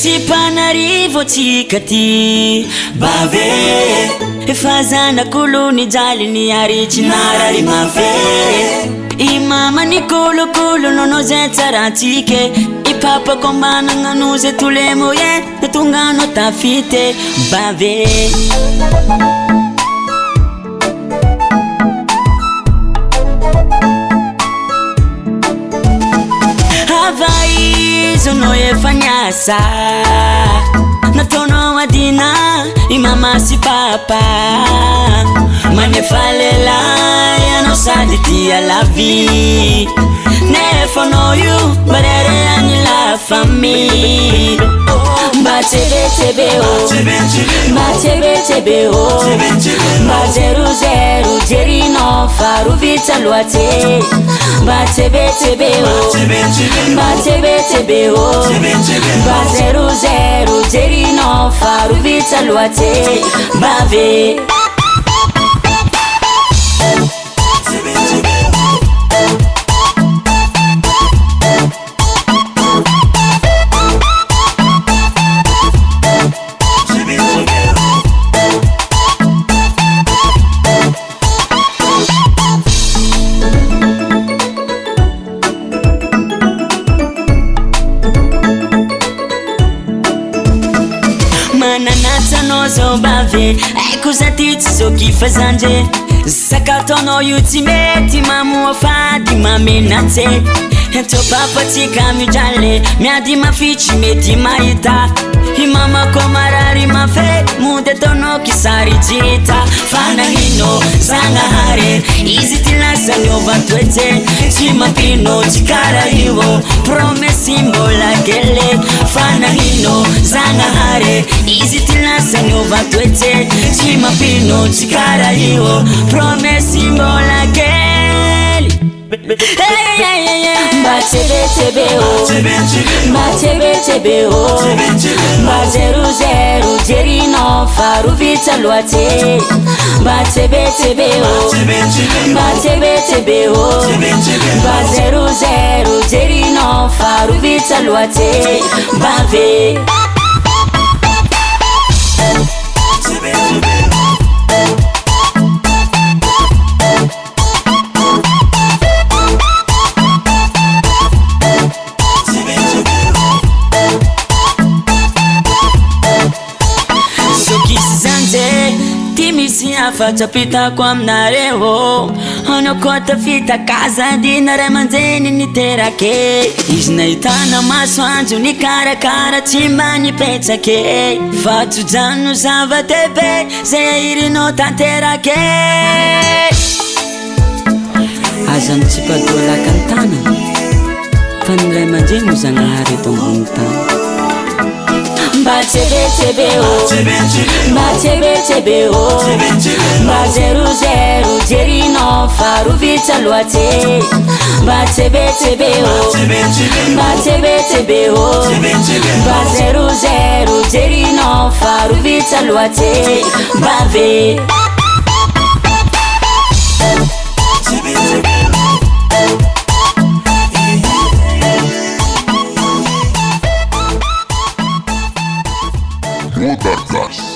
Tsy mpanarivo atsika ty bave efa zanak'olo nijaly ny aritsinarary mave I mama ni kolokolo nono zay tsaratsike I papa kombanagna zay tolemo ye natongano tafite bave Havai zono efa niasa nataonao adina I mama sy papa manefa lelahy anao sady tia la vie nefa anao io marere agny la famille mba tsebetsebe o mba tsebetsebe o mba 00 jerinao farovitsa loatse mba tsebetsebe o mba tsebetsebe o mba 00 jerinao farovitsa loatse bave Zo bave koza ty tsy zoky fazanje sakataonao io tsy mety mamoa fady mamenatse to papatsika mijaly miady mafitsy mety mahita I mama ko marary mafe mody ataonao kisary jita fanahino zagnahary izy ty lasany ovatoetse tsy mampino tsy kara io promesy mbola kele fanahino zagnahary izy ty lasany ovatoetse tsy mampino tsy kara io promesy mbola kele mba tsebetsebe o mba tsebetsebe o mba 00 jerinao farovitsa loatse mba tsebetsebe o mba tsebetsebe o mba 00 jerinao farovitsa loatse bave Fatapitako aminareo anao koa tafita kaza dinare manjeny niterake izy nahitana masoandro nikarakara tsy mba nipetsake fatojano zava-dehibe zay ahirinao tanterake azano tsy padolaka ny tanana fa niray manjeny no zagnahary eto ambony tany mba tsebetsebe o mba tsebetsebe o mba 00 jerinao farovitsa loatse mba tsebetsebe o mba tsebetsebe o mba 00 jerinao farovitsa loatse bave Waterclass.